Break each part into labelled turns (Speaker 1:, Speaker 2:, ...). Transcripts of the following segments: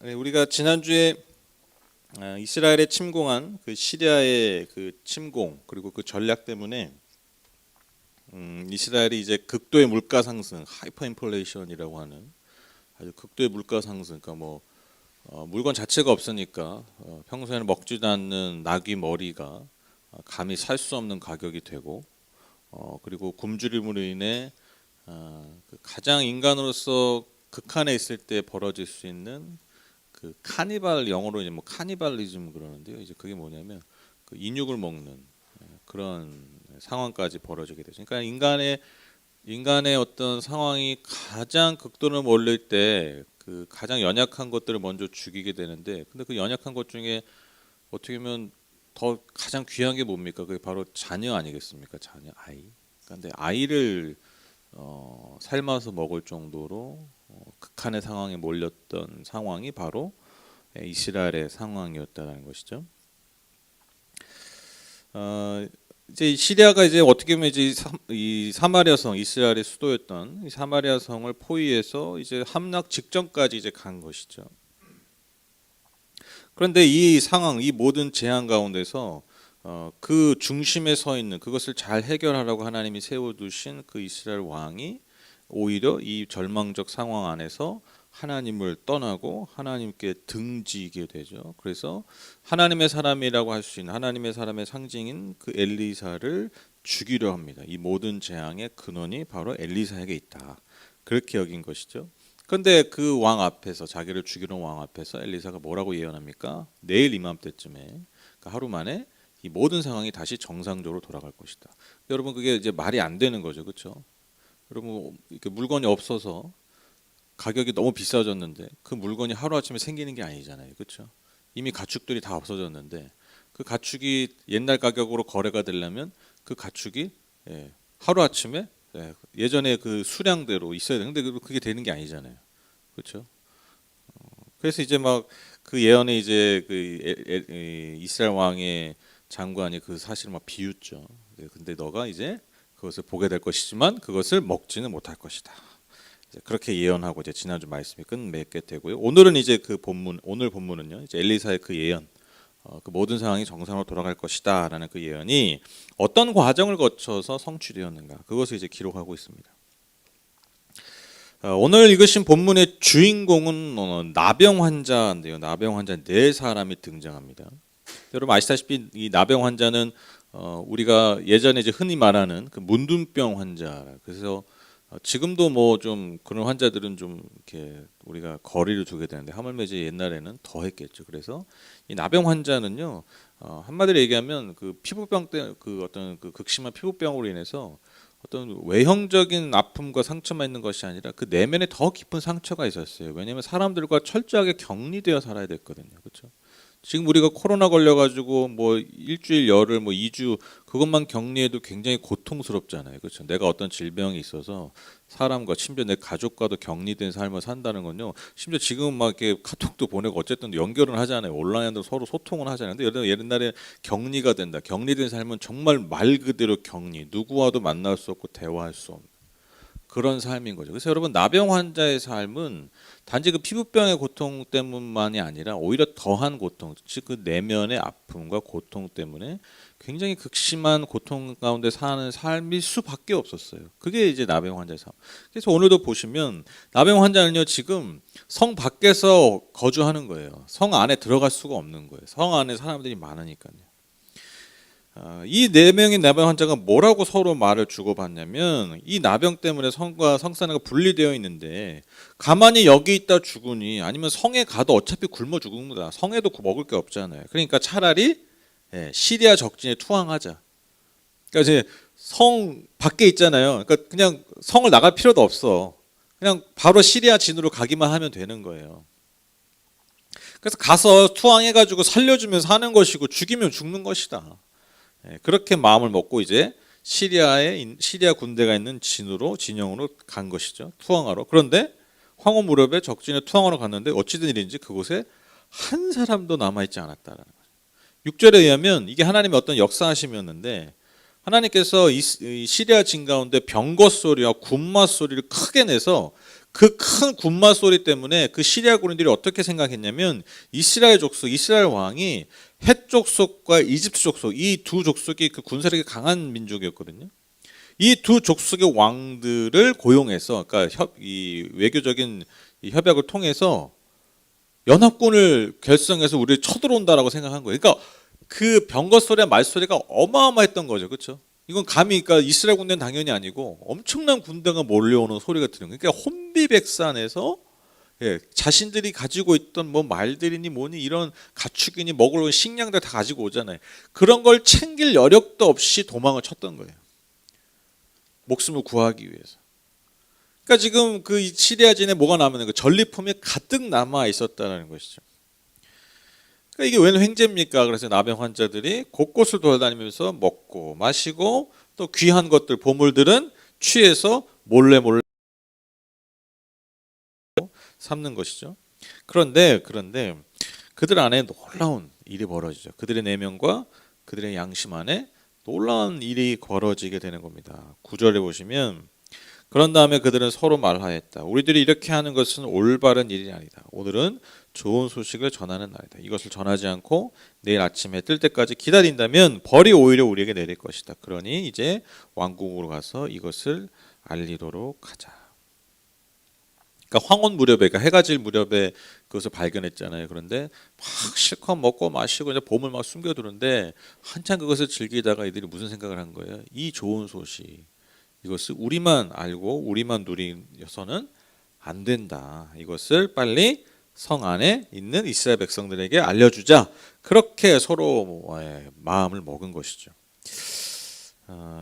Speaker 1: 네, 우리가 지난주에 이스라엘에 침공한 그 시리아의 그 침공 그리고 그 전략 때문에 이스라엘이 이제 극도의 물가 상승, 하이퍼 인플레이션이라고 하는 아주 극도의 물가 상승, 그러니까 뭐 물건 자체가 없으니까 평소에는 먹지도 않는 나귀 머리가 감히 살 수 없는 가격이 되고 그리고 굶주림으로 인해 그 가장 인간으로서 극한에 있을 때 벌어질 수 있는 그 카니발, 영어로 이제 뭐 카니발리즘 그러는데요. 이제 그게 뭐냐면 그 인육을 먹는 그런 상황까지 벌어지게 되죠. 그러니까 인간의 어떤 상황이 가장 극도로 몰릴 때 그 가장 연약한 것들을 먼저 죽이게 되는데, 근데 그 연약한 것 중에 어떻게 보면 더 가장 귀한 게 뭡니까? 그게 바로 자녀 아니겠습니까? 자녀, 아이. 그런데 아이를 삶아서 먹을 정도로 극한의 상황에 몰렸던 상황이 바로 이스라엘의 상황이었다는 것이죠. 이제 시리아가 이제 어떻게 보면 이제 이 사마리아 성, 이스라엘의 수도였던 이 사마리아 성을 포위해서 이제 함락 직전까지 이제 간 것이죠. 그런데 이 상황, 이 모든 재앙 가운데서 그 중심에 서 있는, 그것을 잘 해결하라고 하나님이 세워두신 그 이스라엘 왕이 오히려 이 절망적 상황 안에서 하나님을 떠나고 하나님께 등지게 되죠. 그래서 하나님의 사람이라고 할 수 있는 하나님의 사람의 상징인 그 엘리사를 죽이려 합니다. 이 모든 재앙의 근원이 바로 엘리사에게 있다. 그렇게 여긴 것이죠. 그런데 그 왕 앞에서, 자기를 죽이는 왕 앞에서 엘리사가 뭐라고 예언합니까? 내일 이맘때쯤에, 그러니까 하루 만에 이 모든 상황이 다시 정상적으로 돌아갈 것이다. 여러분, 그게 이제 말이 안 되는 거죠, 그렇죠? 여러분, 이렇게 물건이 없어서 가격이 너무 비싸졌는데 그 물건이 하루아침에 생기는 게 아니잖아요, 그렇죠? 이미 가축들이 다 없어졌는데 그 가축이 옛날 가격으로 거래가 되려면 그 가축이 하루아침에 예전에 그 수량대로 있어야 되는데 그게 되는 게 아니잖아요, 그렇죠? 그래서 이제 막 그 예언에 이제 그 이스라엘 왕의 장관이 그 사실을 막 비웃죠. 근데 너가 이제 그것을 보게 될 것이지만 그것을 먹지는 못할 것이다. 그렇게 예언하고 이제 지난주 말씀이 끝맺게 되고요. 오늘은 이제 그 본문, 오늘 본문은요, 이제 엘리사의 그 예언, 그 모든 상황이 정상으로 돌아갈 것이다라는 그 예언이 어떤 과정을 거쳐서 성취되었는가, 그것을 이제 기록하고 있습니다. 오늘 읽으신 본문의 주인공은 나병 환자인데요. 나병 환자 네 사람이 등장합니다. 여러분 아시다시피 이 나병 환자는 우리가 예전에 이제 흔히 말하는 그 문둥병 환자. 그래서 지금도 뭐 좀 그런 환자들은 좀 이렇게 우리가 거리를 두게 되는데 하물며 이제 옛날에는 더 했겠죠. 그래서 이 나병 환자는요, 한마디로 얘기하면 그 피부병 때 그 어떤 그 극심한 피부병으로 인해서 어떤 외형적인 아픔과 상처만 있는 것이 아니라 그 내면에 더 깊은 상처가 있었어요. 왜냐하면 사람들과 철저하게 격리되어 살아야 됐거든요, 그렇죠? 지금 우리가 코로나 걸려가지고 뭐 일주일, 열흘, 뭐 2주 그것만 격리해도 굉장히 고통스럽잖아요, 그렇죠? 내가 어떤 질병이 있어서 사람과 심지어 내 가족과도 격리된 삶을 산다는 건요. 심지어 지금은 막 이렇게 카톡도 보내고 어쨌든 연결은 하잖아요. 온라인으로 서로 소통은 하잖아요. 근데 옛날에 격리가 된다. 격리된 삶은 정말 말 그대로 격리. 누구와도 만날 수 없고 대화할 수 없는 그런 삶인 거죠. 그래서 여러분, 나병 환자의 삶은 단지 그 피부병의 고통 때문만이 아니라 오히려 더한 고통, 즉 그 내면의 아픔과 고통 때문에 굉장히 극심한 고통 가운데 사는 삶일 수밖에 없었어요. 그게 이제 나병 환자의 삶. 그래서 오늘도 보시면 나병 환자는요, 지금 성 밖에서 거주하는 거예요. 성 안에 들어갈 수가 없는 거예요. 성 안에 사람들이 많으니까요. 이 네 명의 나병 환자가 뭐라고 서로 말을 주고받냐면, 이 나병 때문에 성과 성산회가 분리되어 있는데 가만히 여기 있다 죽으니, 아니면 성에 가도 어차피 굶어 죽는 거다. 성에도 먹을 게 없잖아요. 그러니까 차라리 시리아 적진에 투항하자. 그러니까 이제 성 밖에 있잖아요. 그러니까 그냥 성을 나갈 필요도 없어. 그냥 바로 시리아 진으로 가기만 하면 되는 거예요. 그래서 가서 투항해가지고 살려주면 사는 것이고 죽이면 죽는 것이다. 그렇게 마음을 먹고 이제 시리아 군대가 있는 진영으로 간 것이죠. 투항하러. 그런데 황후 무렵에 적진에 투항하러 갔는데 어찌된 일인지 그곳에 한 사람도 남아있지 않았다라는 거죠. 6절에 의하면 이게 하나님의 어떤 역사하심이었는데, 하나님께서 이 시리아 진 가운데 병거 소리와 군마 소리를 크게 내서 그 큰 군마 소리 때문에 그 시리아 군인들이 어떻게 생각했냐면 이스라엘 족속, 이스라엘 왕이 헷 족속과 이집트 족속 이 두 족속이 그 군사력이 강한 민족이었거든요. 이 두 족속의 왕들을 고용해서 그러니까 이 외교적인 이 협약을 통해서 연합군을 결성해서 우리를 쳐들어온다라고 생각한 거예요. 그러니까 그 병거 소리와 말소리가 어마어마했던 거죠. 그렇죠? 이건 감히 그러니까 이스라엘 군대는 당연히 아니고 엄청난 군대가 몰려오는 소리가 들은 거예요. 그러니까 혼비백산에서 자신들이 가지고 있던 뭐 말들이니 뭐니 이런 가축이니 먹을 올 식량들 다 가지고 오잖아요. 그런 걸 챙길 여력도 없이 도망을 쳤던 거예요. 목숨을 구하기 위해서. 그러니까 지금 그 시리아진에 뭐가 남은 거 전리품이 가득 남아 있었다는 것이죠. 그러니까 이게 웬 횡재입니까? 그래서 나병 환자들이 곳곳을 돌아다니면서 먹고 마시고 또 귀한 것들 보물들은 취해서 몰래 삼는 것이죠. 그런데 그들 안에 놀라운 일이 벌어지죠. 그들의 내면과 그들의 양심 안에 놀라운 일이 벌어지게 되는 겁니다. 9절에 보시면 그런 다음에 그들은 서로 말하였다. 우리들이 이렇게 하는 것은 올바른 일이 아니다. 오늘은 좋은 소식을 전하는 날이다. 이것을 전하지 않고 내일 아침에 뜰 때까지 기다린다면 벌이 오히려 우리에게 내릴 것이다. 그러니 이제 왕궁으로 가서 이것을 알리도록 하자. 그러니까 황혼 무렵에, 그러니까 해가 질 무렵에 그것을 발견했잖아요. 그런데 막 실컷 먹고 마시고 이제 봄을 막 숨겨두는데 한참 그것을 즐기다가 이들이 무슨 생각을 한 거예요? 이 좋은 소식, 이것을 우리만 알고 우리만 누리서는 안 된다. 이것을 빨리 성 안에 있는 이스라엘 백성들에게 알려주자. 그렇게 서로 마음을 먹은 것이죠.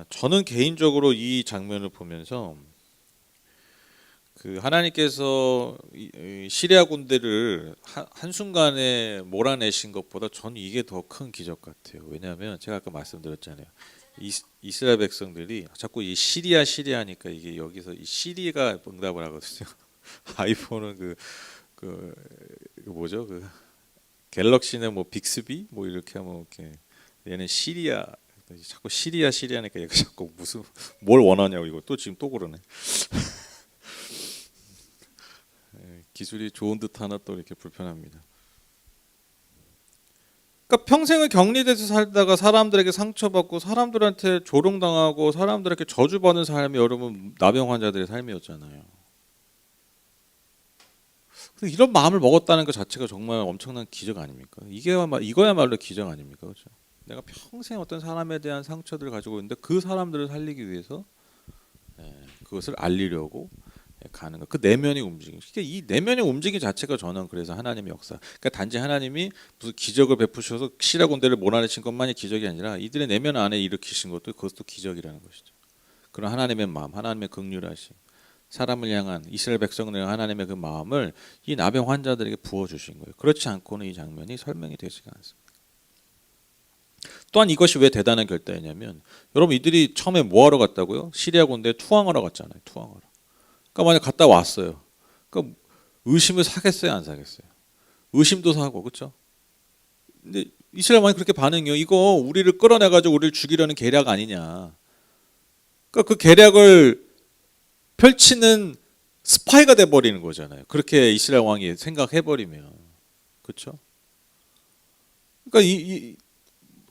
Speaker 1: 저는 개인적으로 이 장면을 보면서 그 하나님께서 시리아 군대를 한순간에 몰아내신 것보다 저는 이게 더 큰 기적 같아요. 왜냐하면 제가 아까 말씀드렸잖아요. 이스라엘 백성들이 자꾸 이 시리아니까 이게 여기서 이 시리가 응답을 하거든요. 아이폰은 그 뭐죠? 그 갤럭시는 뭐 빅스비 뭐 이렇게 하면 이렇게 얘는 시리아 자꾸 시리아니까 얘가 자꾸 무슨 뭘 원하냐고 이거 또 지금 또 그러네. 기술이 좋은 듯 하나 또 이렇게 불편합니다. 그러니까 평생을 격리돼서 살다가 사람들에게 상처받고 사람들한테 조롱당하고 사람들에게 저주받는 삶이 여러분 나병 환자들의 삶이었잖아요. 근데 이런 마음을 먹었다는 것 자체가 정말 엄청난 기적 아닙니까? 이거야말로 기적 아닙니까? 그렇죠? 내가 평생 어떤 사람에 대한 상처들을 가지고 있는데 그 사람들을 살리기 위해서 그것을 알리려고 가는 것. 그 내면의 움직임. 그러니까 이 내면의 움직임 자체가 저는 그래서 하나님의 역사. 그러니까 단지 하나님이 무슨 기적을 베푸셔서 시리아 군대를 몰아내신 것만이 기적이 아니라 이들의 내면 안에 일으키신 것도 그것도 기적이라는 것이죠. 그런 하나님의 마음, 하나님의 긍휼하심, 사람을 향한 이스라엘 백성을 향한 하나님의 그 마음을 이 나병 환자들에게 부어 주신 거예요. 그렇지 않고는 이 장면이 설명이 되지가 않습니다. 또한 이것이 왜 대단한 결단이냐면 여러분 이들이 처음에 뭐 하러 갔다고요? 시리아 군대에 투항하러 갔잖아요. 투항하러. 그러니까 만약 갔다 왔어요. 그러니까 의심을 사겠어요, 안 사겠어요? 의심도 사고, 그렇죠? 근데 이스라엘 왕이 그렇게 반응해요. 이거 우리를 끌어내가지고 우리를 죽이려는 계략 아니냐? 그러니까 그 계략을 펼치는 스파이가 돼 버리는 거잖아요. 그렇게 이스라엘 왕이 생각해 버리면, 그렇죠? 그러니까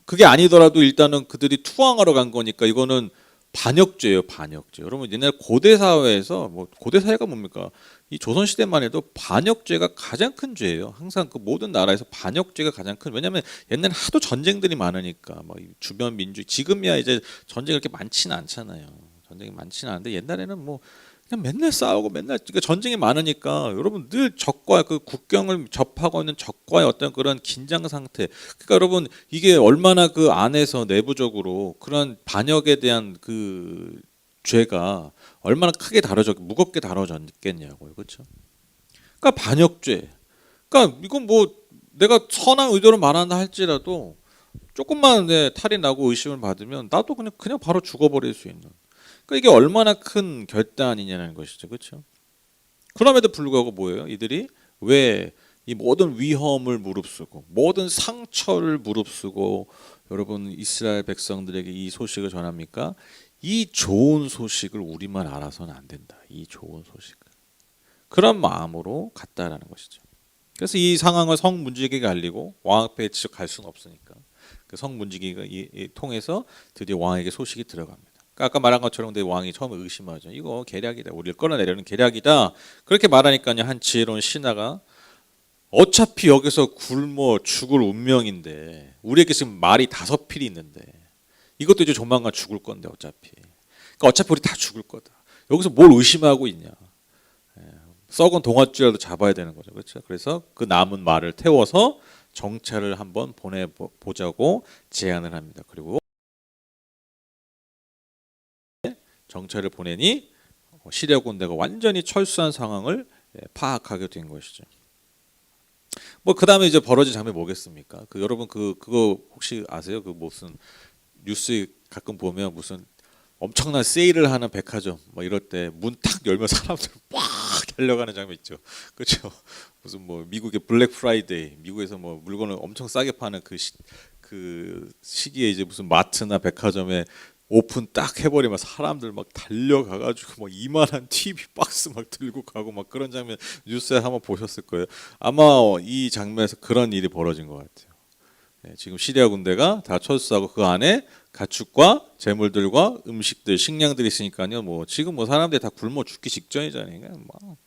Speaker 1: 그게 아니더라도 일단은 그들이 투항하러 간 거니까 이거는 반역죄예요, 반역죄. 여러분 옛날 고대 사회에서 뭐 고대 사회가 뭡니까? 이 조선 시대만 해도 반역죄가 가장 큰 죄예요. 항상 그 모든 나라에서 반역죄가 가장 큰. 왜냐하면 옛날에 하도 전쟁들이 많으니까 뭐 주변 민주 지금이야 이제 전쟁이 그렇게 많지는 않잖아요. 전쟁이 많지는 않은데 옛날에는 뭐 그냥 맨날 싸우고 맨날 그러니까 전쟁이 많으니까 여러분 늘 적과 그 국경을 접하고 있는 적과의 어떤 그런 긴장 상태. 그러니까 여러분 이게 얼마나 그 안에서 내부적으로 그런 반역에 대한 그 죄가 얼마나 크게 무겁게 다뤄졌겠냐고요, 그렇죠? 그러니까 반역죄. 그러니까 이건 뭐 내가 선한 의도로 말한다 할지라도 조금만 탈이 나고 의심을 받으면 나도 그냥 바로 죽어버릴 수 있는. 그러니까 이게 얼마나 큰 결단이냐는 것이죠, 그렇죠? 그럼에도 불구하고 뭐예요? 이들이 왜 이 모든 위험을 무릅쓰고 모든 상처를 무릅쓰고 여러분 이스라엘 백성들에게 이 소식을 전합니까? 이 좋은 소식을 우리만 알아서는 안 된다. 이 좋은 소식을. 그런 마음으로 갔다라는 것이죠. 그래서 이 상황을 성문지기가 알리고 왕 앞에 직접 갈 수는 없으니까 그 성문지기가 통해서 드디어 왕에게 소식이 들어갑니다. 그러니까 아까 말한 것처럼 근데 왕이 처음에 의심하죠. 이거 계략이다. 우리를 끌어내려는 계략이다. 그렇게 말하니까요. 한 지혜로운 신하가 어차피 여기서 굶어 죽을 운명인데 우리에게 지금 말이 5필이 있는데 이것도 이제 조만간 죽을 건데 어차피. 그러니까 어차피 우리 다 죽을 거다. 여기서 뭘 의심하고 있냐. 썩은 동아줄이라도 잡아야 되는 거죠. 그렇죠? 그래서 그 남은 말을 태워서 정찰을 한번 보내보자고 제안을 합니다. 그리고 정찰을 보내니 시리아 군대가 완전히 철수한 상황을 파악하게 된 것이죠. 뭐 그다음에 이제 벌어진 장면이 뭐겠습니까? 그 여러분 그거 혹시 아세요? 그 무슨 뉴스 가끔 보면 무슨 엄청난 세일을 하는 백화점 뭐 이럴 때 문 탁 열면 사람들 막 달려가는 장면 있죠. 그렇죠? 무슨 뭐 미국의 블랙 프라이데이, 미국에서 뭐 물건을 엄청 싸게 파는 그 시기에 이제 무슨 마트나 백화점에 오픈 딱 해버리면 사람들 막 달려가가지고 막 이만한 TV 박스 막 들고 가고 막 그런 장면 뉴스에 한번 보셨을 거예요. 아마 이 장면에서 그런 일이 벌어진 것 같아요. 지금 시리아 군대가 다 철수하고 그 안에 가축과 재물들과 음식들, 식량들이 있으니까요. 뭐 지금 뭐 사람들이 다 굶어 죽기 직전이잖아요. 뭐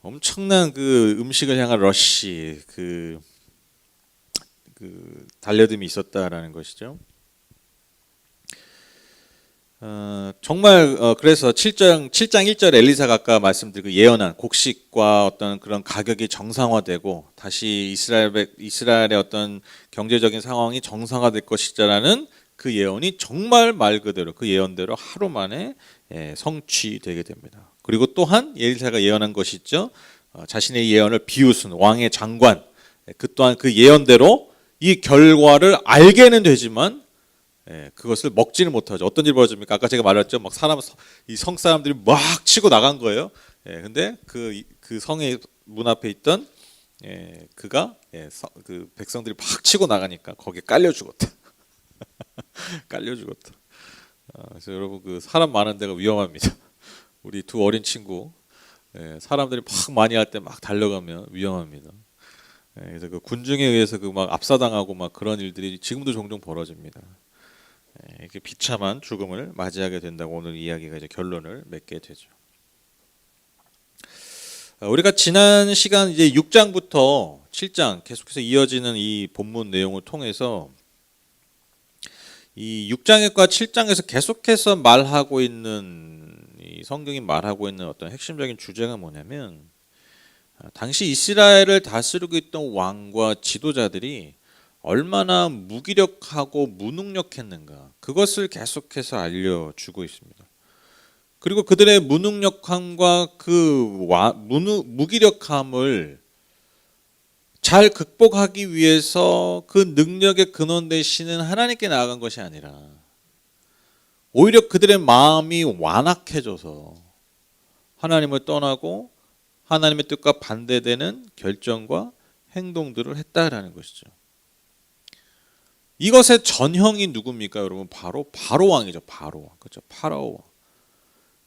Speaker 1: 엄청난 그 음식을 향한 러시, 그 달려듦이 있었다라는 것이죠. 정말 그래서 7장 1절 엘리사가 아까 말씀드린 그 예언한 곡식과 어떤 그런 가격이 정상화되고 다시 이스라엘의 어떤 경제적인 상황이 정상화될 것이라는 그 예언이 정말 말 그대로 그 예언대로 하루 만에 성취되게 됩니다. 그리고 또한 엘리사가 예언한 것이 있죠. 자신의 예언을 비웃은 왕의 장관 그 또한 그 예언대로 이 결과를 알게는 되지만 그것을 먹지는 못하죠. 어떤 일이 벌어집니까? 아까 제가 말했죠. 막 이 성 사람들이 막 치고 나간 거예요. 근데 그 성의 문 앞에 있던 그가 그 백성들이 막 치고 나가니까 거기에 깔려 죽었다. 깔려 죽었다. 그래서 여러분 그 사람 많은 데가 위험합니다. 우리 두 어린 친구 사람들이 막 많이 할 때 막 달려가면 위험합니다. 그래서 그 군중에 의해서 그 막 압사당하고 막 그런 일들이 지금도 종종 벌어집니다. 이렇게 비참한 죽음을 맞이하게 된다고 오늘 이야기가 이제 결론을 맺게 되죠. 우리가 지난 시간 이제 6장부터 7장 계속해서 이어지는 이 본문 내용을 통해서 이 6장과 7장에서 계속해서 말하고 있는 이 성경이 말하고 있는 어떤 핵심적인 주제가 뭐냐면 당시 이스라엘을 다스리고 있던 왕과 지도자들이 얼마나 무기력하고 무능력했는가 그것을 계속해서 알려주고 있습니다. 그리고 그들의 무능력함과 그 무기력함을 잘 극복하기 위해서 그 능력의 근원 되시는 하나님께 나아간 것이 아니라 오히려 그들의 마음이 완악해져서 하나님을 떠나고 하나님의 뜻과 반대되는 결정과 행동들을 했다라는 것이죠. 이것의 전형이 누굽니까, 여러분? 바로 왕이죠. 바로 왕. 그렇죠. 파라오 왕.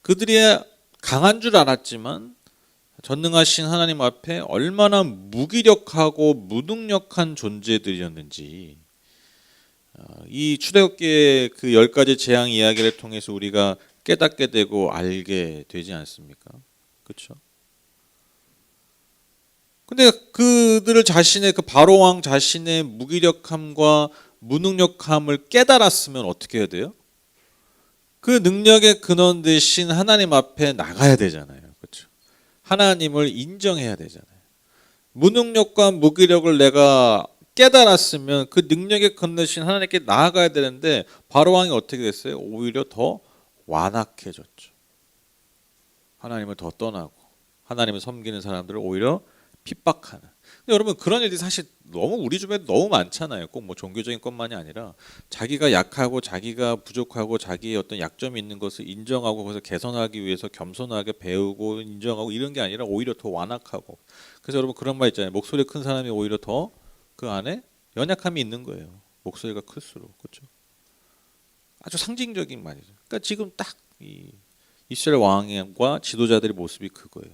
Speaker 1: 그들이 강한 줄 알았지만 전능하신 하나님 앞에 얼마나 무기력하고 무능력한 존재들이었는지 이 출애굽기의 그 10가지 재앙 이야기를 통해서 우리가 깨닫게 되고 알게 되지 않습니까? 그렇죠? 근데 그들을 자신의 그 바로 왕 자신의 무기력함과 무능력함을 깨달았으면 어떻게 해야 돼요? 그 능력의 근원 되신 하나님 앞에 나가야 되잖아요. 그렇죠? 하나님을 인정해야 되잖아요. 무능력과 무기력을 내가 깨달았으면 그 능력의 근원 되신 하나님께 나아가야 되는데 바로 왕이 어떻게 됐어요? 오히려 더 완악해졌죠. 하나님을 더 떠나고 하나님을 섬기는 사람들을 오히려 핍박하는. 근데 여러분 그런 일들이 사실 너무 우리 주변에 너무 많잖아요. 꼭 뭐 종교적인 것만이 아니라 자기가 약하고 자기가 부족하고 자기의 어떤 약점이 있는 것을 인정하고 그것을 개선하기 위해서 겸손하게 배우고 인정하고 이런 게 아니라 오히려 더 완악하고. 그래서 여러분 그런 말 있잖아요. 목소리 큰 사람이 오히려 더 그 안에 연약함이 있는 거예요. 목소리가 클수록. 그렇죠? 아주 상징적인 말이죠. 그러니까 지금 딱 이스라엘 왕과 지도자들의 모습이 그거예요.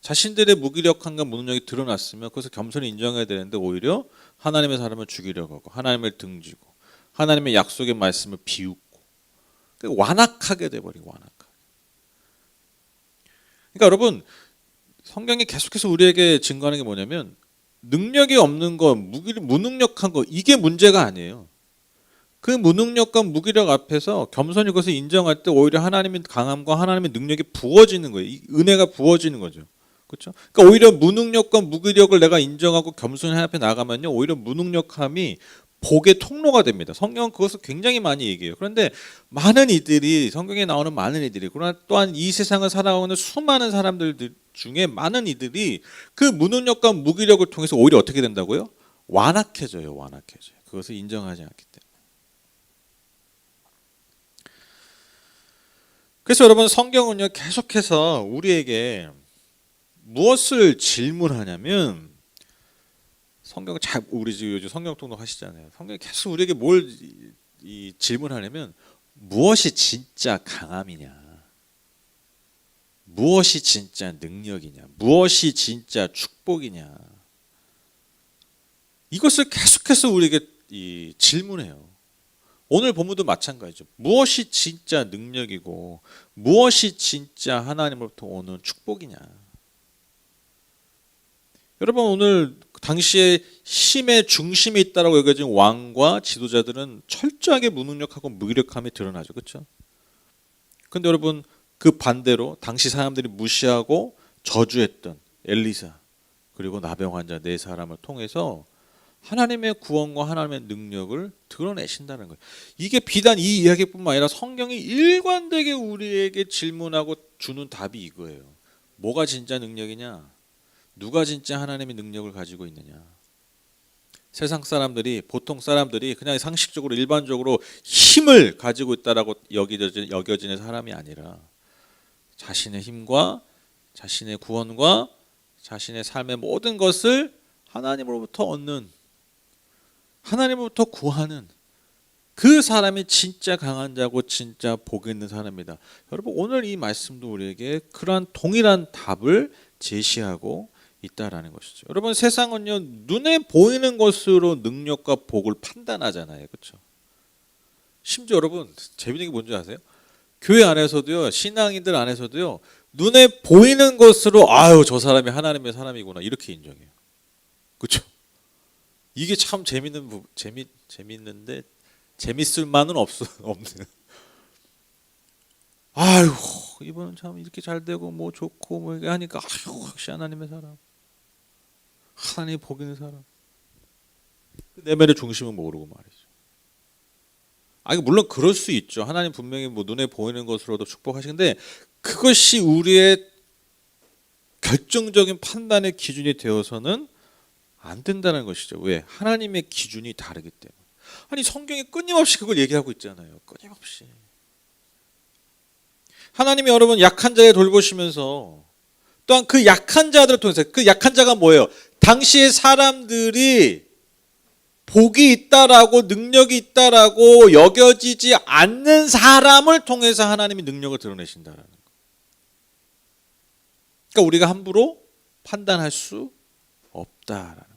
Speaker 1: 자신들의 무기력함과 무능력이 드러났으면 그것을 겸손히 인정해야 되는데 오히려 하나님의 사람을 죽이려고 하고 하나님을 등지고 하나님의 약속의 말씀을 비웃고 완악하게 돼버리고 완악하게. 그러니까 여러분 성경이 계속해서 우리에게 증거하는 게 뭐냐면 능력이 없는 거, 무능력한 거 이게 문제가 아니에요. 그 무능력과 무기력 앞에서 겸손히 그것을 인정할 때 오히려 하나님의 강함과 하나님의 능력이 부어지는 거예요. 이 은혜가 부어지는 거죠. 그렇죠? 그러니까 오히려 무능력과 무기력을 내가 인정하고 겸손히 하나님 앞에 나가면요, 오히려 무능력함이 복의 통로가 됩니다. 성경은 그것을 굉장히 많이 얘기해요. 그런데 많은 이들이 성경에 나오는 많은 이들이 그러나 또한 이 세상을 살아가고 있는 수많은 사람들 중에 많은 이들이 그 무능력과 무기력을 통해서 오히려 어떻게 된다고요? 완악해져요. 완악해져요. 그것을 인정하지 않기 때문에. 그래서 여러분 성경은요 계속해서 우리에게 무엇을 질문하냐면 성경 잘 우리 요즘 성경 통독 하시잖아요. 성경이 계속 우리에게 뭘 질문하냐면 무엇이 진짜 강함이냐, 무엇이 진짜 능력이냐, 무엇이 진짜 축복이냐 이것을 계속해서 우리에게 질문해요. 오늘 본문도 마찬가지죠. 무엇이 진짜 능력이고 무엇이 진짜 하나님으로부터 오는 축복이냐. 여러분 오늘 당시에 힘의 중심에 있다라고 여겨진 왕과 지도자들은 철저하게 무능력하고 무기력함이 드러나죠. 그렇죠? 근데 여러분 그 반대로 당시 사람들이 무시하고 저주했던 엘리사 그리고 나병 환자 네 사람을 통해서 하나님의 구원과 하나님의 능력을 드러내신다는 거예요. 이게 비단 이 이야기뿐만 아니라 성경이 일관되게 우리에게 질문하고 주는 답이 이거예요. 뭐가 진짜 능력이냐? 누가 진짜 하나님의 능력을 가지고 있느냐? 세상 사람들이 보통 사람들이 그냥 상식적으로 일반적으로 힘을 가지고 있다라고 여겨지는 사람이 아니라 자신의 힘과 자신의 구원과 자신의 삶의 모든 것을 하나님으로부터 얻는 하나님으로부터 구하는 그 사람이 진짜 강한 자고 진짜 복 있는 사람이다. 여러분 오늘 이 말씀도 우리에게 그러한 동일한 답을 제시하고 있다라는 것이죠. 여러분 세상은요 눈에 보이는 것으로 능력과 복을 판단하잖아요. 그렇죠? 심지어 여러분 재밌는 게 뭔지 아세요? 교회 안에서도요 신앙인들 안에서도요 눈에 보이는 것으로 아유 저 사람이 하나님의 사람이구나 이렇게 인정해요. 그렇죠? 이게 참 재밌는데 재밌을 만은 없는. 아유 이번은 참 이렇게 잘 되고 뭐 좋고 뭐 이렇게 하니까 아유 역시 하나님의 사람, 하나님의 복 있는 사람. 내면의 중심은 모르고 말이죠. 아니 물론 그럴 수 있죠. 하나님 분명히 뭐 눈에 보이는 것으로도 축복하시는데 그것이 우리의 결정적인 판단의 기준이 되어서는 안 된다는 것이죠. 왜? 하나님의 기준이 다르기 때문에. 아니 성경이 끊임없이 그걸 얘기하고 있잖아요. 끊임없이. 하나님이 여러분 약한 자를 돌보시면서 또한 그 약한 자들을 통해서 그 약한 자가 뭐예요? 당시의 사람들이 복이 있다라고 능력이 있다라고 여겨지지 않는 사람을 통해서 하나님이 능력을 드러내신다라는 거. 그러니까 우리가 함부로 판단할 수 없다라는 것입니다.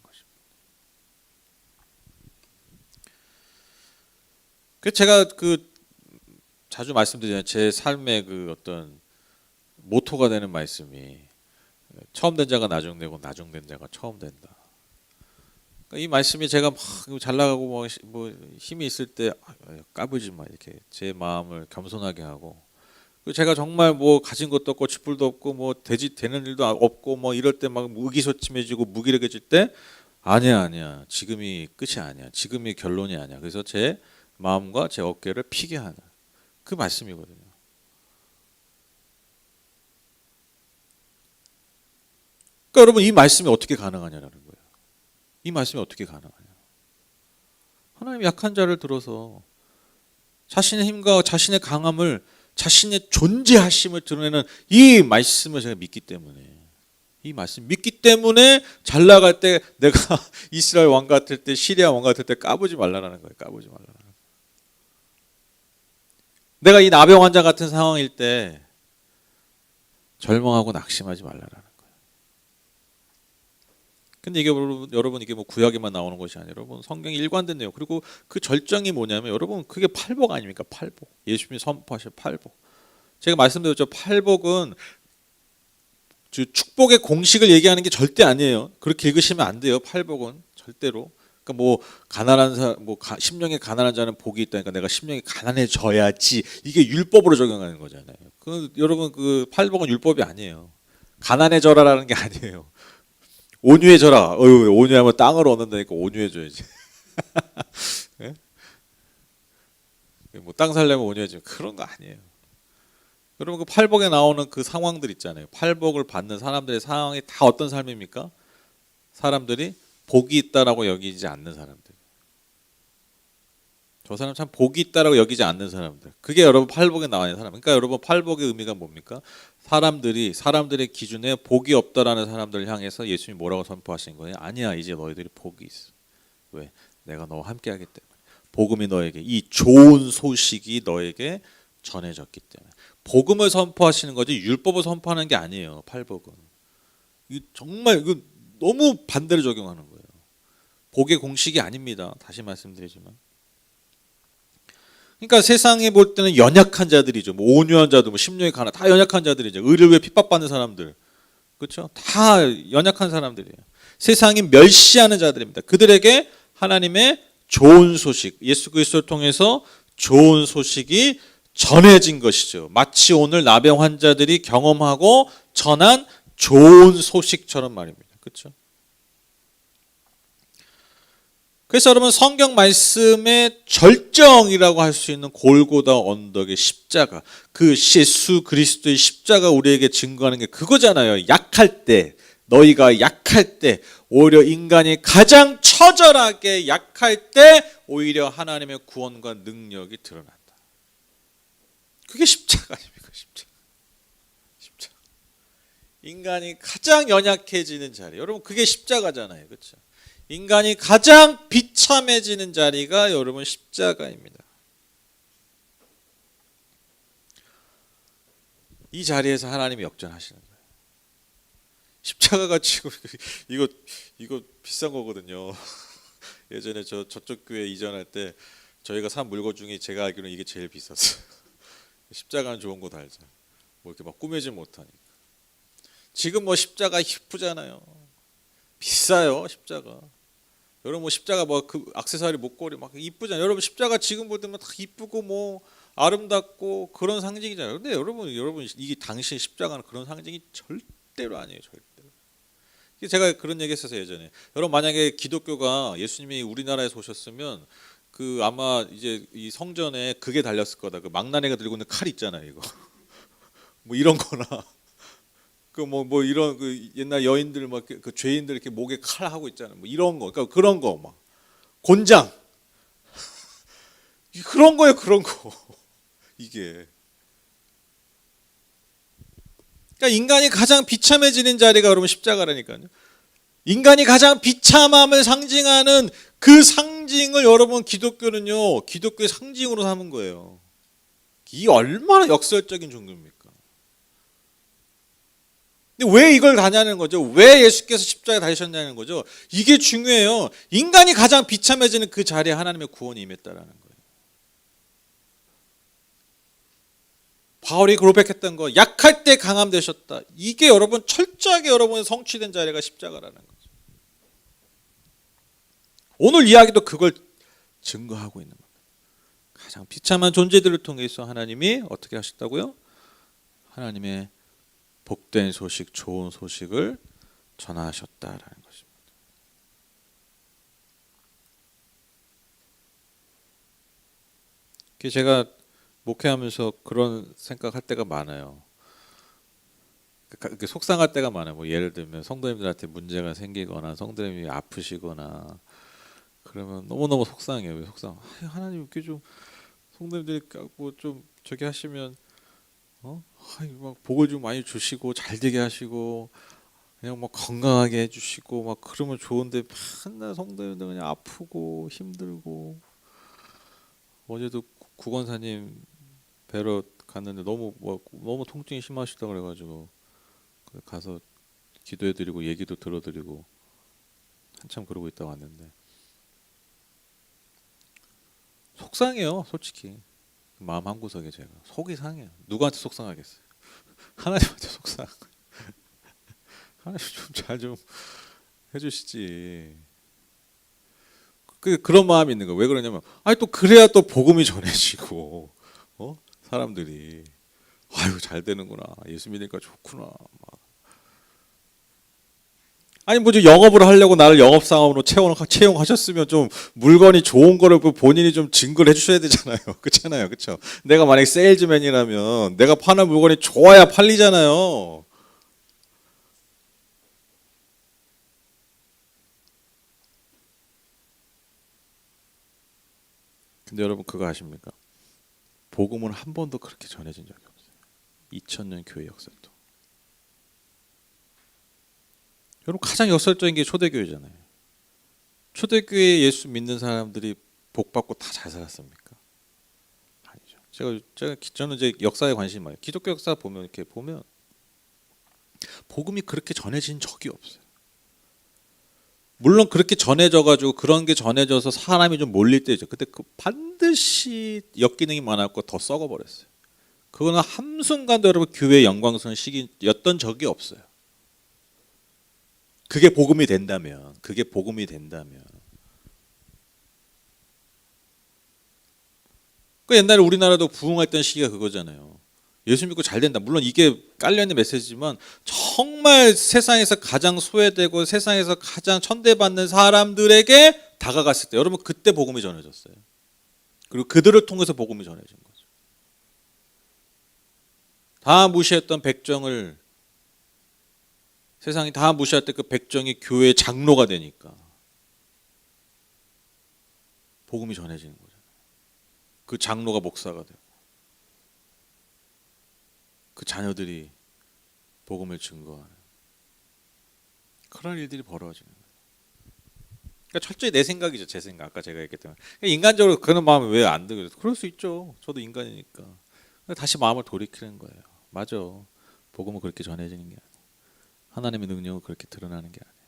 Speaker 1: 그래서 제가 자주 말씀드리잖아요. 제 삶의 어떤 모토가 되는 말씀이 처음 된 자가 나중되고 나중된 자가 처음 된다. 그러니까 이 말씀이 제가 막 잘 나가고 뭐 힘이 있을 때 까불지 마 이렇게 제 마음을 겸손하게 하고 제가 정말 뭐 가진 것도 없고 쥐뿔도 없고 뭐 되는 일도 없고 뭐 이럴 때 막 의기소침해지고 무기력해질 때 아니야 지금이 끝이 아니야 지금이 결론이 아니야 그래서 제 마음과 제 어깨를 피게 하는 그 말씀이거든요. 그러니까 여러분 이 말씀이 어떻게 가능하냐라는 거예요. 이 말씀이 어떻게 가능하냐? 하나님 약한 자를 들어서 자신의 힘과 자신의 강함을 자신의 존재하심을 드러내는 이 말씀을 제가 믿기 때문에 이 말씀 믿기 때문에 잘 나갈 때 내가 이스라엘 왕 같을 때 시리아 왕 같을 때 까부지 말라라는 거예요. 까부지 말라라는 거예요. 내가 이 나병 환자 같은 상황일 때 절망하고 낙심하지 말라라는 거예요. 근데 이게 여러분 이게 뭐 구약에만 나오는 것이 아니라 여러분 성경이 일관된 내용, 그리고 그 절정이 뭐냐면 여러분 그게 팔복 아닙니까? 팔복. 예수님이 선포하신 팔복. 제가 말씀드렸죠. 팔복은 축복의 공식을 얘기하는 게 절대 아니에요. 그렇게 읽으시면 안 돼요. 팔복은 절대로. 그러니까 뭐 가난한 사람, 뭐 심령에 가난한 자는 복이 있다니까 내가 심령이 가난해져야지, 이게 율법으로 적용하는 거잖아요. 여러분 그 팔복은 율법이 아니에요. 가난해져라라는 게 아니에요. 온유해져라. 온유하면 땅을 얻는다니까 온유해져야지. 네? 뭐 땅 살려면 온유해지면 그런 거 아니에요. 여러분 그 팔복에 나오는 그 상황들 있잖아요. 팔복을 받는 사람들의 상황이 다 어떤 삶입니까? 사람들이 복이 있다라고 여기지 않는 사람들. 저 사람 참 복이 있다라고 여기지 않는 사람들. 그게 여러분 팔복에 나와 있는 사람. 그러니까 여러분 팔복의 의미가 뭡니까? 사람들의 기준에 복이 없다라는 사람들을 향해서 예수님이 뭐라고 선포하신 거예요? 아니야, 이제 너희들이 복이 있어. 왜? 내가 너와 함께하기 때문에. 복음이 너에게, 이 좋은 소식이 너에게 전해졌기 때문에. 복음을 선포하시는 거지 율법을 선포하는 게 아니에요. 팔복은. 정말 이거 너무 반대로 적용하는 거예요. 복의 공식이 아닙니다. 다시 말씀드리지만. 그러니까 세상에 볼 때는 연약한 자들이죠. 뭐 온유한 자들, 뭐 심령이 가난, 다 연약한 자들이죠. 의를 위해 핍박받는 사람들, 그렇죠? 다 연약한 사람들이에요. 세상이 멸시하는 자들입니다. 그들에게 하나님의 좋은 소식, 예수 그리스도를 통해서 좋은 소식이 전해진 것이죠. 마치 오늘 나병 환자들이 경험하고 전한 좋은 소식처럼 말입니다. 그렇죠? 그래서 여러분 성경 말씀의 절정이라고 할 수 있는 골고다 언덕의 십자가, 그 예수 그리스도의 십자가 우리에게 증거하는 게 그거잖아요. 약할 때, 너희가 약할 때, 오히려 인간이 가장 처절하게 약할 때 오히려 하나님의 구원과 능력이 드러난다. 그게 십자가 아닙니까? 십자가. 인간이 가장 연약해지는 자리, 여러분 그게 십자가잖아요. 그렇죠? 인간이 가장 비참해지는 자리가 여러분 십자가입니다. 이 자리에서 하나님이 역전하시는 거예요. 십자가가 지금 이거 비싼 거거든요. 예전에 저쪽 교회 이전할 때 저희가 산 물건 중에 제가 알기로는 이게 제일 비쌌어요. 십자가는 좋은 거 알죠. 뭐 이렇게 막 꾸미지 못하니까. 지금 뭐 십자가 이쁘잖아요. 비싸요 십자가. 여러분 뭐 십자가 뭐 그 액세서리 목걸이 막 이쁘잖아요. 여러분 십자가 지금 볼 때면 다 이쁘고 뭐 아름답고 그런 상징이잖아요. 근데 여러분 이게 당시 십자가는 그런 상징이 절대로 아니에요. 절대로. 제가 그런 얘기했었어요 예전에. 여러분 만약에 기독교가 예수님이 우리나라에서 오셨으면 그 아마 이제 이 성전에 그게 달렸을 거다. 그 망나니가 들고 있는 칼 있잖아요. 이거 뭐 이런 거나. 그 뭐 이런 그 옛날 여인들 막 그 죄인들 이렇게 목에 칼 하고 있잖아요. 뭐 이런 거, 그러니까 그런 거 막 곤장 그런 거예요. 그런 거 이게. 그러니까 인간이 가장 비참해지는 자리가 여러분 십자가라니까요. 인간이 가장 비참함을 상징하는 그 상징을 여러분 기독교는요, 기독교의 상징으로 삼은 거예요. 이 얼마나 역설적인 종교입니까? 근데 왜 이걸 가냐는 거죠. 왜 예수께서 십자가에 달리셨냐는 거죠. 이게 중요해요. 인간이 가장 비참해지는 그 자리에 하나님의 구원이 임했다라는 거예요. 바울이 고백했던 거, 약할 때 강함 되셨다. 이게 여러분 철저하게 여러분의 성취된 자리가 십자가라는 거죠. 오늘 이야기도 그걸 증거하고 있는 겁니다. 가장 비참한 존재들을 통해서 하나님이 어떻게 하셨다고요? 하나님의 복된 소식, 좋은 소식을 전하셨다라는 것입니다. 제가 목회하면서 그런 생각할 때가 많아요. 속상할 때가 많아요. 뭐 예를 들면 성도님들한테 문제가 생기거나 성도님이 아프시거나 그러면 너무너무 속상해요. 왜 속상? 하나님 이렇게 좀 성도님들이 뭐 좀 저기 하시면 막 복을 좀 많이 주시고 잘 되게 하시고 그냥 막 건강하게 해주시고 막 그러면 좋은데 맨날 성도님들 그냥 아프고 힘들고. 어제도 구건사님 뵈러 갔는데 너무 통증이 심하시다 그래가지고 가서 기도해드리고 얘기도 들어드리고 한참 그러고 있다 왔는데 속상해요. 솔직히 마음 한구석에 제가 속이 상해요. 누구한테 속상하겠어요? 하나님한테 속상. 하나님 좀 잘 좀 해주시지. 그런 마음이 있는 거예요. 왜 그러냐면 아니 또 그래야 또 복음이 전해지고 사람들이 아유 잘 되는구나. 예수 믿으니까 좋구나. 아니 뭐지 영업을 하려고 나를 영업사원으로 채용하셨으면 좀 물건이 좋은 거를 본인이 좀 증거를 해주셔야 되잖아요. 그렇잖아요, 그렇죠? 내가 만약 세일즈맨이라면 내가 파는 물건이 좋아야 팔리잖아요. 근데 여러분 그거 아십니까? 복음은 한 번도 그렇게 전해진 적이 없어요. 2000년 교회 역사도. 여러분 가장 역설적인 게 초대교회잖아요. 초대교회 예수 믿는 사람들이 복 받고 다 잘 살았습니까? 아니죠. 저는 이제 역사에 관심이 많아요. 기독교 역사 보면 이렇게 보면 복음이 그렇게 전해진 적이 없어요. 물론 그렇게 전해져가지고 그런 게 전해져서 사람이 좀 몰릴 때죠. 근데 반드시 역기능이 많았고 더 썩어버렸어요. 그거는 한순간도 여러분 교회의 영광스러운 시기였던 적이 없어요. 그게 복음이 된다면. 그 옛날에 우리나라도 부흥했던 시기가 그거잖아요. 예수 믿고 잘 된다. 물론 이게 깔려있는 메시지지만 정말 세상에서 가장 소외되고 세상에서 가장 천대받는 사람들에게 다가갔을 때 여러분 그때 복음이 전해졌어요. 그리고 그들을 통해서 복음이 전해진 거죠. 다 무시했던 백정을 세상이 다 무시할 때 그 백정이 교회의 장로가 되니까 복음이 전해지는 거잖아요. 그 장로가 목사가 되고 그 자녀들이 복음을 증거하는 그런 일들이 벌어지는 거예요. 그러니까 철저히 내 생각이죠. 제 생각. 아까 제가 얘기했던 인간적으로 그런 마음이 왜 안 들어요? 그럴 수 있죠. 저도 인간이니까. 다시 마음을 돌이키는 거예요. 맞아. 복음은 그렇게 전해지는 게 아니에요. 하나님의 능력은 그렇게 드러나는 게 아니에요.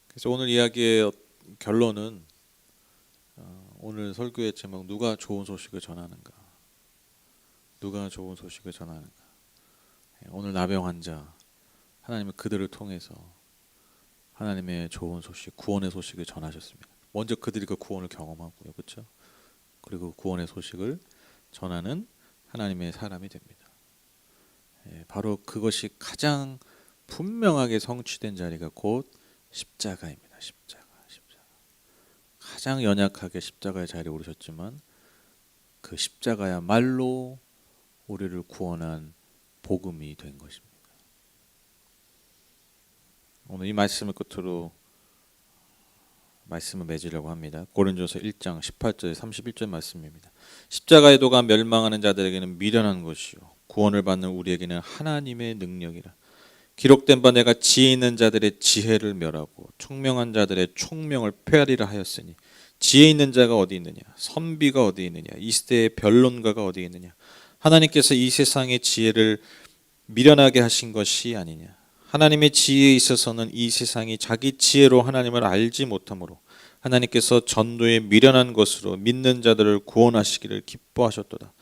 Speaker 1: 그래서 오늘 이야기의 결론은 오늘 설교의 제목 누가 좋은 소식을 전하는가? 누가 좋은 소식을 전하는가? 오늘 나병 환자 하나님은 그들을 통해서 하나님의 좋은 소식, 구원의 소식을 전하셨습니다. 먼저 그들이 그 구원을 경험하고요, 그렇죠? 그리고 구원의 소식을 전하는 하나님의 사람이 됩니다. 바로 그것이 가장 분명하게 성취된 자리가 곧 십자가입니다. 십자가. 가장 연약하게 십자가의 자리에 오르셨지만 그 십자가야말로 우리를 구원한 복음이 된 것입니다. 오늘 이 말씀을 끝으로 말씀을 맺으려고 합니다. 고린도서 1장 18절 31절 말씀입니다. 십자가의 도가 멸망하는 자들에게는 미련한 것이요 구원을 받는 우리에게는 하나님의 능력이라. 기록된 바 내가 지혜 있는 자들의 지혜를 멸하고 총명한 자들의 총명을 폐하리라 하였으니 지혜 있는 자가 어디 있느냐 선비가 어디 있느냐 이 시대의 변론가가 어디 있느냐 하나님께서 이 세상의 지혜를 미련하게 하신 것이 아니냐. 하나님의 지혜에 있어서는 이 세상이 자기 지혜로 하나님을 알지 못하므로 하나님께서 전도에 미련한 것으로 믿는 자들을 구원하시기를 기뻐하셨도다.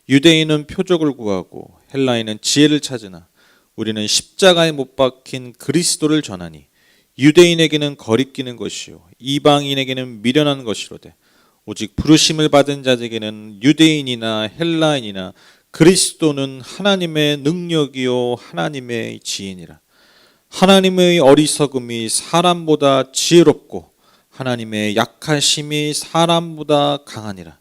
Speaker 1: 유대인은 표적을 구하고 헬라인은 지혜를 찾으나 우리는 십자가에 못 박힌 그리스도를 전하니 유대인에게는 거리끼는 것이요 이방인에게는 미련한 것이로되 오직 부르심을 받은 자에게는 유대인이나 헬라인이나 그리스도는 하나님의 능력이요 하나님의 지혜니라. 하나님의 어리석음이 사람보다 지혜롭고 하나님의 약하심이 사람보다 강하니라.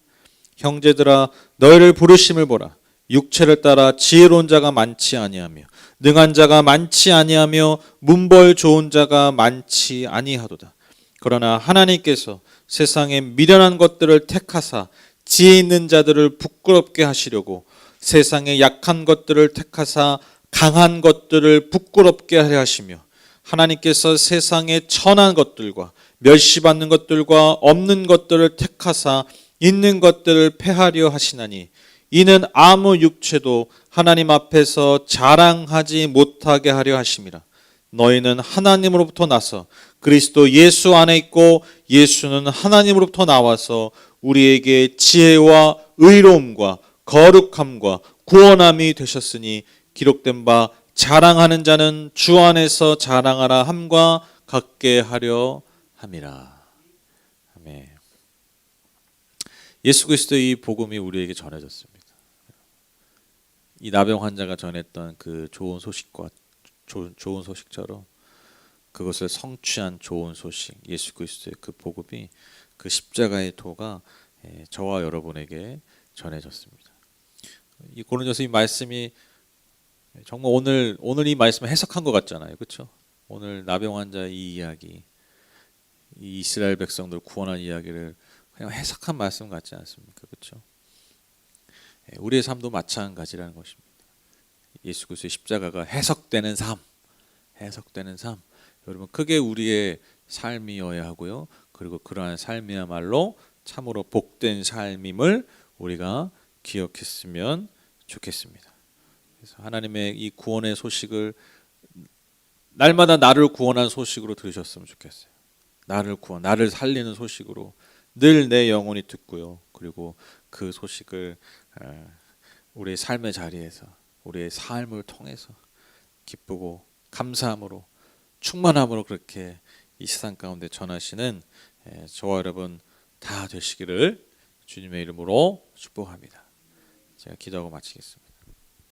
Speaker 1: 형제들아 너희를 부르심을 보라. 육체를 따라 지혜로운 자가 많지 아니하며 능한 자가 많지 아니하며 문벌 좋은 자가 많지 아니하도다. 그러나 하나님께서 세상에 미련한 것들을 택하사 지혜 있는 자들을 부끄럽게 하시려고 세상의 약한 것들을 택하사 강한 것들을 부끄럽게 하려 하시며 하나님께서 세상의 천한 것들과 멸시받는 것들과 없는 것들을 택하사 있는 것들을 패하려 하시나니 이는 아무 육체도 하나님 앞에서 자랑하지 못하게 하려 하심이라. 너희는 하나님으로부터 나서 그리스도 예수 안에 있고 예수는 하나님으로부터 나와서 우리에게 지혜와 의로움과 거룩함과 구원함이 되셨으니 기록된 바 자랑하는 자는 주 안에서 자랑하라 함과 같게 하려 함이라. 아멘. 예수 그리스도의 이 복음이 우리에게 전해졌습니다. 이 나병 환자가 전했던 그 좋은 소식과 좋은 소식처럼 그것을 성취한 좋은 소식, 예수 그리스도의 그 복음이, 그 십자가의 도가 저와 여러분에게 전해졌습니다. 이 고린도서 이 말씀이 정말 오늘 이 말씀을 해석한 것 같잖아요, 그렇죠? 오늘 나병 환자 이 이야기, 이 이스라엘 백성들 구원한 이야기를 그냥 해석한 말씀 같지 않습니까, 그렇죠? 우리의 삶도 마찬가지라는 것입니다. 예수 그리스도의 십자가가 해석되는 삶, 여러분 크게 우리의 삶이어야 하고요. 그리고 그러한 삶이야말로 참으로 복된 삶임을 우리가 기억했으면 좋겠습니다. 그래서 하나님의 이 구원의 소식을 날마다 나를 구원한 소식으로 들으셨으면 좋겠어요. 나를 살리는 소식으로 늘 내 영혼이 듣고요. 그리고 그 소식을 우리의 삶의 자리에서, 우리의 삶을 통해서 기쁘고 감사함으로 충만함으로 그렇게 이 세상 가운데 전하시는 저와 여러분 다 되시기를 주님의 이름으로 축복합니다. 제가 기도하고 마치겠습니다.